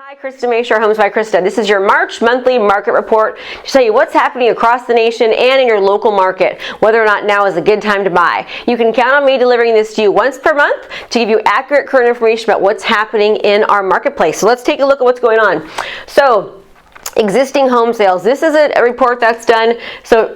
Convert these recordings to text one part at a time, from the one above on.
Hi, Krista Mashore, Homes by Krista. This is your March monthly market report to tell you what's happening across the nation and in your local market, whether or not now is a good time to buy. You can count on me delivering this to you once per month to give you accurate current information about what's happening in our marketplace. So let's take a look at what's going on. So, existing home sales. This is a report that's done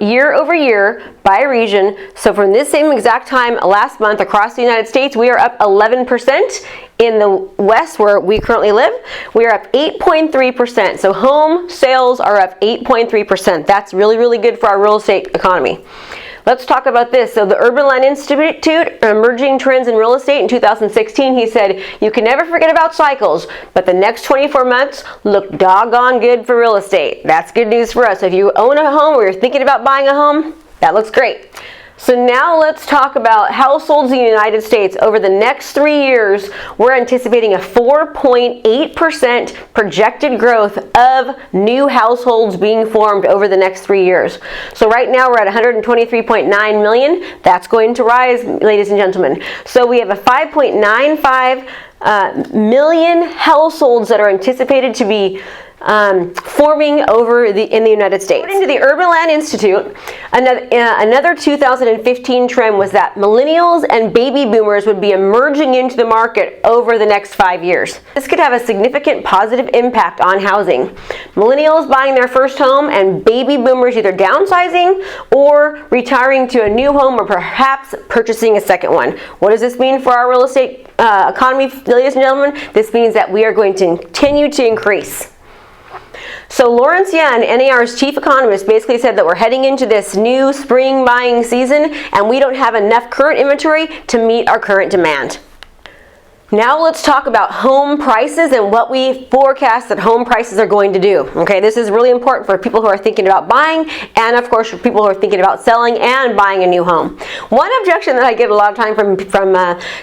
year over year by region. So from this same exact time last month across the United States, we are up 11%. In the West, where we currently live, we are up 8.3%. So home sales are up 8.3%. That's really, really good for our real estate economy. Let's talk about this. So the Urban Land Institute, Emerging Trends in Real Estate in 2016, he said, you can never forget about cycles, but the next 24 months look doggone good for real estate. That's good news for us. If you own a home or you're thinking about buying a home, that looks great. So now let's talk about households in the United States. Over the next 3 years, we're anticipating a 4.8% projected growth of new households being formed over the next 3 years. So right now we're at 123.9 million. That's going to rise, ladies and gentlemen. So we have a 5.95 million households that are anticipated to be forming in the United States. According to the Urban Land Institute, another 2015 trend was that millennials and baby boomers would be emerging into the market over the next 5 years. This could have a significant positive impact on housing. Millennials buying their first home and baby boomers either downsizing or retiring to a new home or perhaps purchasing a second one. What does this mean for our real estate economy, ladies and gentlemen? This means that we are going to continue to increase. So Lawrence Yun, NAR's chief economist, basically said that we're heading into this new spring buying season and we don't have enough current inventory to meet our current demand. Now let's talk about home prices and what we forecast that home prices are going to do. Okay, this is really important for people who are thinking about buying and of course for people who are thinking about selling and buying a new home. One objection that I get a lot of time from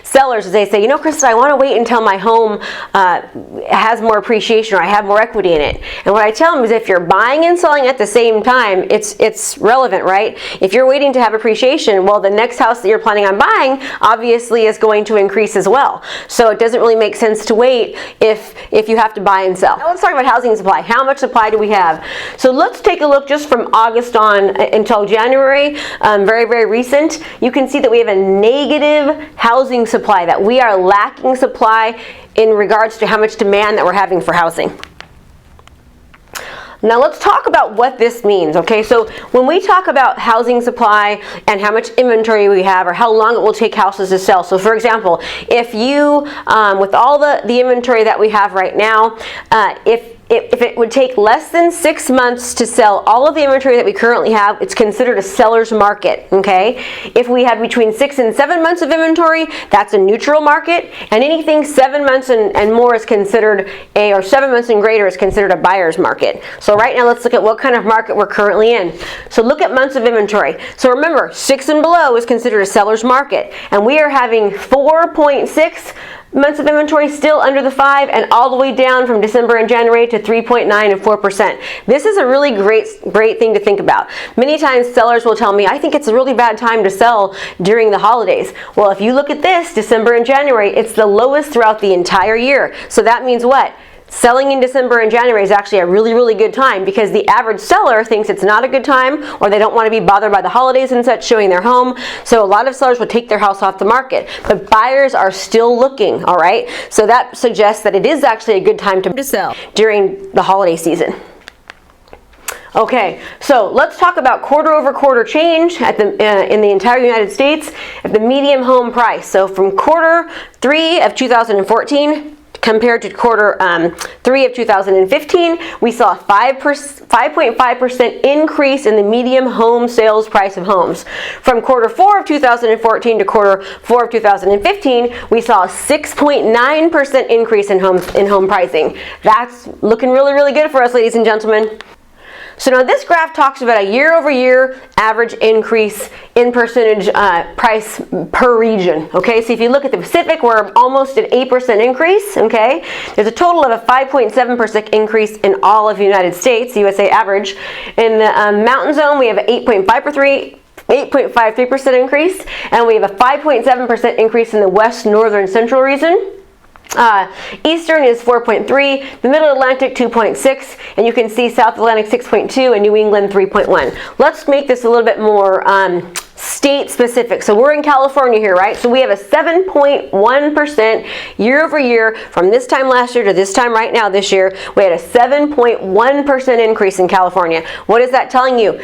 sellers is they say, you know, Krista, I want to wait until my home has more appreciation or I have more equity in it. And what I tell them is if you're buying and selling at the same time, it's relevant, right? If you're waiting to have appreciation, well, the next house that you're planning on buying obviously is going to increase as well. So it doesn't really make sense to wait if you have to buy and sell. Now let's talk about housing supply. How much supply do we have? So let's take a look just from August on until January, very, very recent. You can see that we have a negative housing supply, that we are lacking supply in regards to how much demand that we're having for housing. Now let's talk about what this means, okay? So when we talk about housing supply and how much inventory we have or how long it will take houses to sell. So for example, if you, with all the inventory that we have right now, if it would take less than 6 months to sell all of the inventory that we currently have, it's considered a seller's market, okay? If we have between 6 and 7 months of inventory, that's a neutral market, and anything 7 months and more is considered or 7 months and greater is considered a buyer's market. So right now, let's look at what kind of market we're currently in. So look at months of inventory. So remember, 6 and below is considered a seller's market, and we are having 4.6 months of inventory still under the 5 and all the way down from December and January to 3.9 and 4%. This is a really great thing to think about. Many times sellers will tell me, I think it's a really bad time to sell during the holidays. Well, if you look at this, December and January, it's the lowest throughout the entire year. So that means what? Selling in December and January is actually a really, really good time because the average seller thinks it's not a good time or they don't want to be bothered by the holidays and such showing their home. So a lot of sellers will take their house off the market, but buyers are still looking, all right? So that suggests that it is actually a good time to sell during the holiday season. Okay, so let's talk about quarter over quarter change at in the entire United States at the median home price. So from quarter 3 of 2014 compared to quarter 3 of 2015, we saw a 5.5% increase in the median home sales price of homes. From quarter 4 of 2014 to quarter 4 of 2015, we saw a 6.9% increase in home pricing. That's looking really, really good for us, ladies and gentlemen. So now this graph talks about a year-over-year average increase in percentage price per region, okay? So if you look at the Pacific, we're almost at 8% increase, okay? There's a total of a 5.7% increase in all of the United States, USA average. In the mountain zone, we have an 8.53% increase, and we have a 5.7% increase in the west, northern, central region. Eastern is 4.3, the Middle Atlantic 2.6, and you can see South Atlantic 6.2 and New England 3.1. Let's make this a little bit more state specific. So we're in California here, right? So we have a 7.1% year over year from this time last year to this time right now this year. We had a 7.1% increase in California. What is that telling you?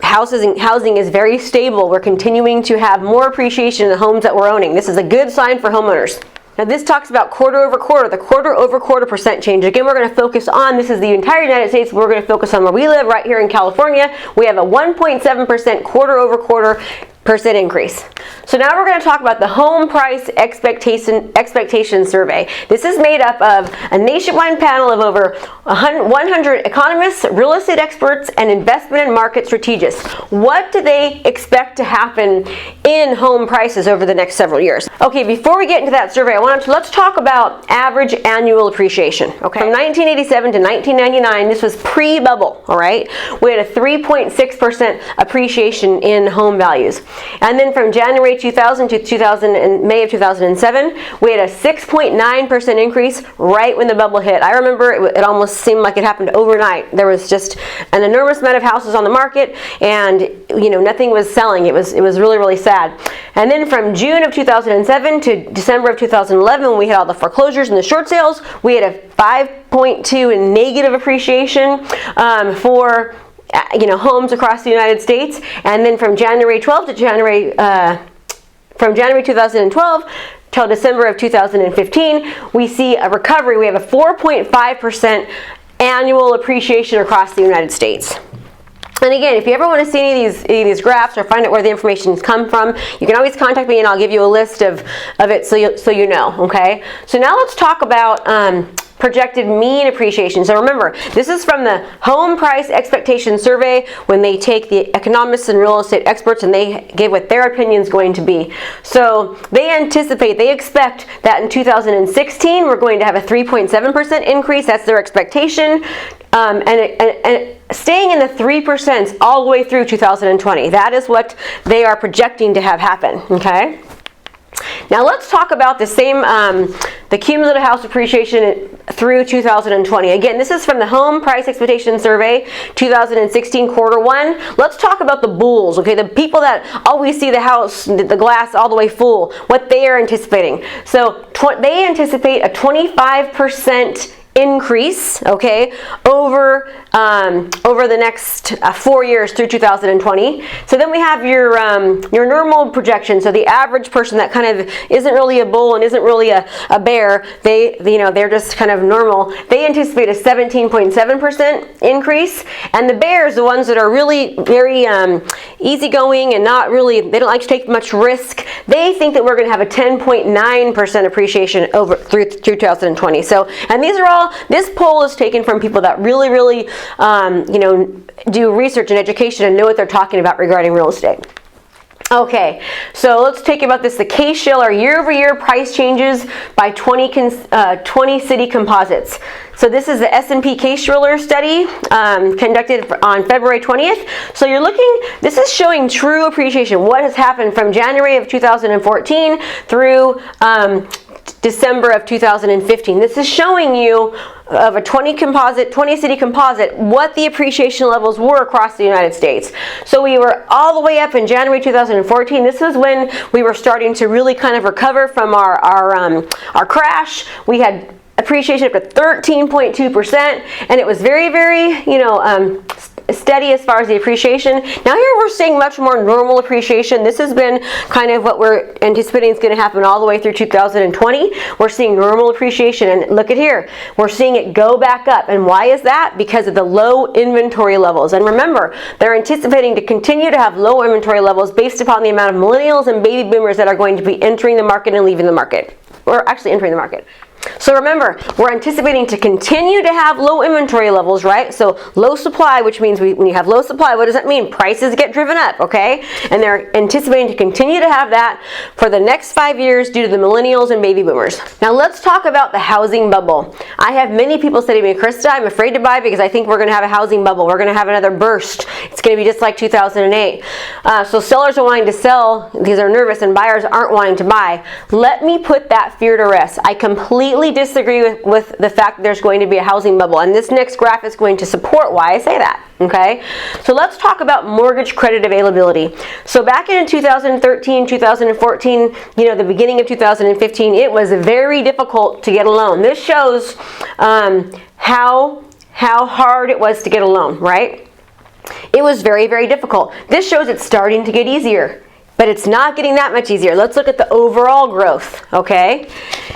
Housing is very stable. We're continuing to have more appreciation in the homes that we're owning. This is a good sign for homeowners. Now this talks about quarter over quarter, the quarter over quarter percent change. Again, we're going to focus on, this is the entire United States, we're going to focus on where we live right here in California. We have a 1.7% quarter over quarter percent increase. So now we're going to talk about the home price expectation survey. This is made up of a nationwide panel of over 100 economists, real estate experts, and investment and market strategists. What do they expect to happen in home prices over the next several years? Okay, before we get into that survey, let's talk about average annual appreciation. Okay, from 1987 to 1999, this was pre-bubble. All right, we had a 3.6% appreciation in home values. And then from January 2000 to May of 2007, we had a 6.9% increase right when the bubble hit. I remember it almost seemed like it happened overnight. There was just an enormous amount of houses on the market, and nothing was selling. It was really, really sad. And then from June of 2007 to December of 2011, when we had all the foreclosures and the short sales, we had a 5.2 in negative appreciation for homes across the United States. And then from January 12 to January 2012 till December of 2015, we see a recovery. We have a 4.5% annual appreciation across the United States. And again, if you ever want to see any of these graphs or find out where the information's come from, you can always contact me and I'll give you a list of it so you know, okay? So now let's talk about projected mean appreciation. So remember, this is from the Home Price Expectation Survey, when they take the economists and real estate experts and they give what their opinion is going to be. So they expect that in 2016 we're going to have a 3.7% increase. That's their expectation. And staying in the 3% all the way through 2020. That is what they are projecting to have happen, okay? Now let's talk about the same, the cumulative house appreciation through 2020. Again, this is from the Home Price Expectation Survey, 2016 quarter one. Let's talk about the bulls, okay? The people that always see the house, the glass all the way full, what they are anticipating. So they anticipate a 25% increase, okay, over the next 4 years through 2020. So then we have your normal projection. So the average person that kind of isn't really a bull and isn't really a bear, they're just kind of normal. They anticipate a 17.7% increase, and the bears, the ones that are really very easygoing and they don't like to take much risk, they think that we're going to have a 10.9% appreciation over through 2020. So, and this poll is taken from people that really do research and education and know what they're talking about regarding real estate. Okay, so let's take about this. The Case-Shiller year-over-year price changes by 20 city composites. So this is the S&P Case-Shiller study conducted on February 20th. So you're looking, this is showing true appreciation. What has happened from January of 2014 through December of 2015. This is showing you of a 20 city composite, what the appreciation levels were across the United States. So we were all the way up in January 2014. This is when we were starting to really kind of recover from our crash. We had appreciation up to 13.2%, and it was very, very, steady as far as the appreciation. Now here we're seeing much more normal appreciation. This has been kind of what we're anticipating is going to happen all the way through 2020. We're seeing normal appreciation, and look at here. We're seeing it go back up. And why is that? Because of the low inventory levels. And remember, they're anticipating to continue to have low inventory levels based upon the amount of millennials and baby boomers that are going to be entering the market and leaving the market, or actually entering the market. So remember, we're anticipating to continue to have low inventory levels, right? So low supply, which means when you have low supply, what does that mean? Prices get driven up, okay? And they're anticipating to continue to have that for the next 5 years due to the millennials and baby boomers. Now let's talk about the housing bubble. I have many people say to me, Krista, I'm afraid to buy because I think we're going to have a housing bubble. We're going to have another burst. It's going to be just like 2008. So sellers are wanting to sell because they're nervous, and buyers aren't wanting to buy. Let me put that fear to rest. I completely completely disagree with the fact that there's going to be a housing bubble, and this next graph is going to support why I say that. Okay, so let's talk about mortgage credit availability. So back in 2013, 2014, the beginning of 2015, it was very difficult to get a loan. This shows how hard it was to get a loan, right? It was very, very difficult. This shows it's starting to get easier, but it's not getting that much easier. Let's look at the overall growth, okay?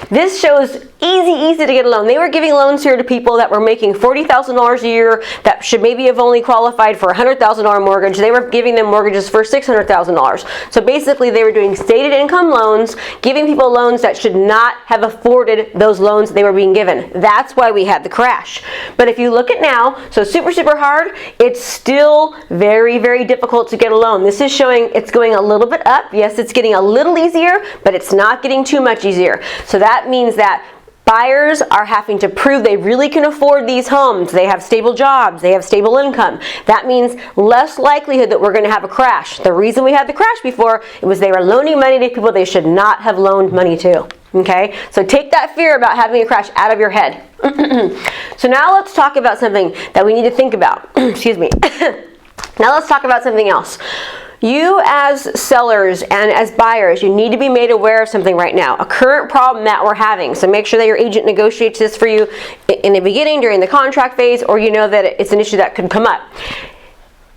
This shows easy to get a loan. They were giving loans here to people that were making $40,000 a year that should maybe have only qualified for a $100,000 mortgage. They were giving them mortgages for $600,000. So basically they were doing stated income loans, giving people loans that should not have afforded those loans they were being given. That's why we had the crash. But if you look at now, so super hard, it's still very, very difficult to get a loan. This is showing it's going a little bit up. Yes, it's getting a little easier, but it's not getting too much easier. So that means that buyers are having to prove they really can afford these homes. They have stable jobs. They have stable income. That means less likelihood that we're going to have a crash. The reason we had the crash before, it was they were loaning money to people they should not have loaned money to. Okay, so take that fear about having a crash out of your head. So now let's talk about something that we need to think about. Excuse me. Now let's talk about something else. You as sellers and as buyers, you need to be made aware of something right now, a current problem that we're having. So make sure that your agent negotiates this for you in the beginning, during the contract phase, or you know that it's an issue that could come up.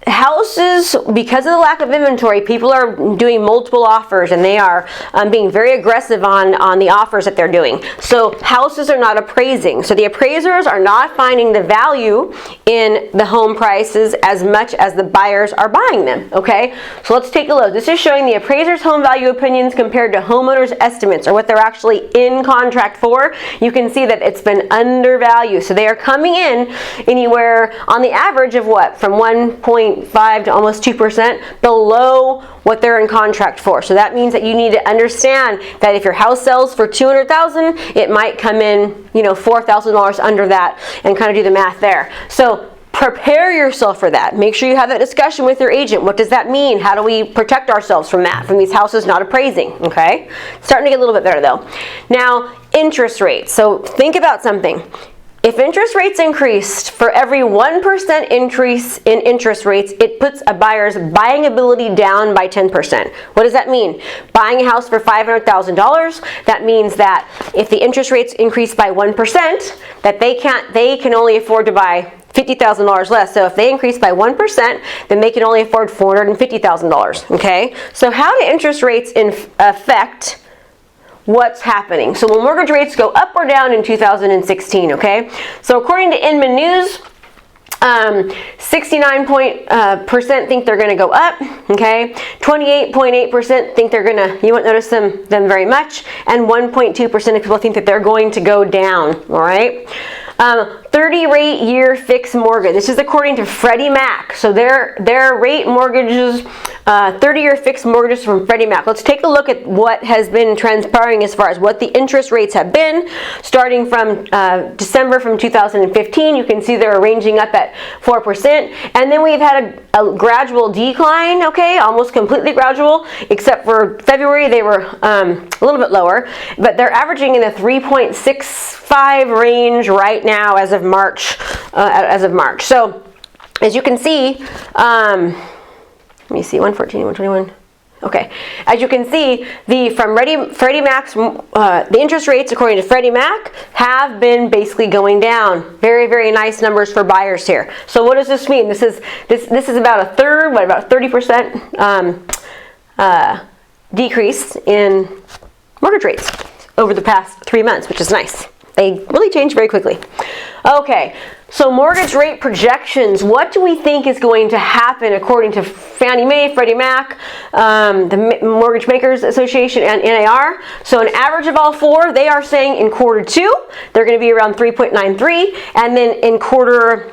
Houses, because of the lack of inventory, people are doing multiple offers, and they are being very aggressive on the offers that they're doing. So houses are not appraising. So the appraisers are not finding the value in the home prices as much as the buyers are buying them. Okay, so let's take a look. This is showing the appraisers' home value opinions compared to homeowners' estimates, or what they're actually in contract for. You can see that it's been undervalued. So they are coming in anywhere on the average of what? From 1.5 to almost 2% below what they're in contract for. So that means that you need to understand that if your house sells for $200,000, it might come in, $4,000 under that, and kind of do the math there. So prepare yourself for that. Make sure you have that discussion with your agent. What does that mean? How do we protect ourselves from that, from these houses not appraising? Okay, starting to get a little bit better though. Now, interest rates. So think about something. If interest rates increased, for every 1% increase in interest rates, it puts a buyer's buying ability down by 10%. What does that mean? Buying a house for $500,000, that means that if the interest rates increase by 1%, that they can only afford to buy $50,000 less. So if they increase by 1%, then they can only afford $450,000. Okay? So how do interest rates affect what's happening? So will mortgage rates go up or down in 2016? Okay, so according to Inman News, 69% think they're going to go up. Okay, 28.8% think they're going to, you won't notice them very much, and 1.2% of people think that they're going to go down. All right. 30-rate year fixed mortgage. This is according to Freddie Mac. So their rate mortgages, 30-year fixed mortgages from Freddie Mac. Let's take a look at what has been transpiring as far as what the interest rates have been. Starting from December from 2015, you can see they're ranging up at 4%. And then we've had a gradual decline, okay, almost completely gradual, except for February they were a little bit lower. But they're averaging in the 3.65 range right now as of March. So as you can see, let me see, 114, 121. Okay, as you can see, from Freddie Mac's the interest rates according to Freddie Mac have been basically going down. Very, very nice numbers for buyers here. So what does this mean? This is about a third, about 30% decrease in mortgage rates over the past 3 months, which is nice. They really change very quickly. Okay, so mortgage rate projections. What do we think is going to happen according to Fannie Mae, Freddie Mac, the Mortgage Makers Association, and NAR? So an average of all four, they are saying in quarter 2, they're going to be around 3.93, and then in quarter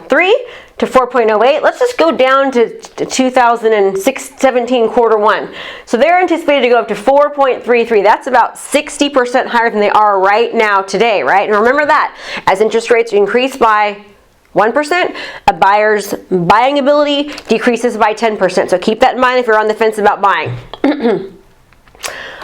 3 to 4.08. Let's just go down to 2017 quarter 1. So they're anticipated to go up to 4.33. That's about 60% higher than they are right now today, right? And remember that as interest rates increase by 1%, a buyer's buying ability decreases by 10%. So keep that in mind if you're on the fence about buying.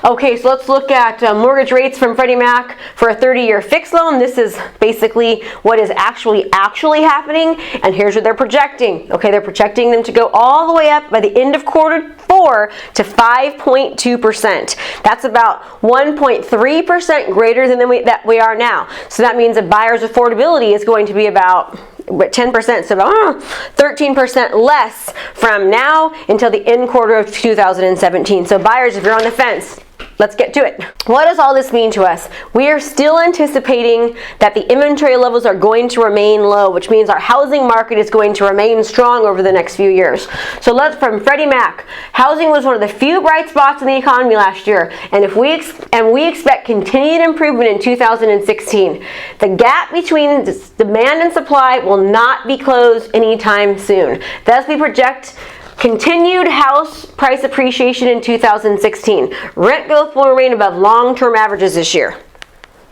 Okay, so let's look at mortgage rates from Freddie Mac for a 30-year fixed loan. This is basically what is actually happening, and here's what they're projecting. Okay, they're projecting them to go all the way up by the end of Q4 to 5.2%. That's about 1.3% greater than we are now. So that means a buyer's affordability is going to be about 10%, so about 13% less from now until the end quarter of 2017. So buyers, if you're on the fence, let's get to it. What does all this mean to us? We are still anticipating that the inventory levels are going to remain low, which means our housing market is going to remain strong over the next few years. So from Freddie Mac, housing was one of the few bright spots in the economy last year, and we expect continued improvement in 2016. The gap between demand and supply will not be closed anytime soon. Thus, we project continued house price appreciation in 2016. Rent growth will remain above long-term averages this year.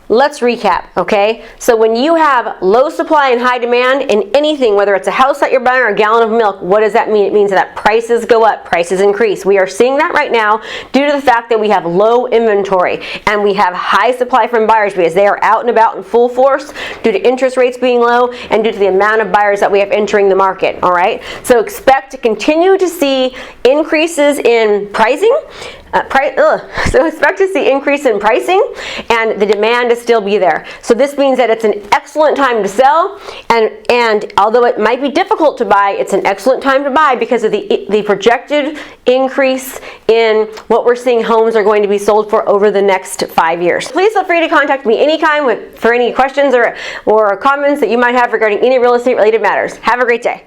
Let's recap, okay? So when you have low supply and high demand in anything, whether it's a house that you're buying or a gallon of milk, what does that mean? It means that prices go up, prices increase. We are seeing that right now due to the fact that we have low inventory and we have high supply from buyers because they are out and about in full force due to interest rates being low and due to the amount of buyers that we have entering the market, all right? So expect to continue to see increases in pricing. So expect to see increase in pricing, and the demand to still be there. So this means that it's an excellent time to sell, and although it might be difficult to buy, it's an excellent time to buy because of the projected increase in what we're seeing homes are going to be sold for over the next 5 years. Please feel free to contact me anytime for any questions or comments that you might have regarding any real estate related matters. Have a great day.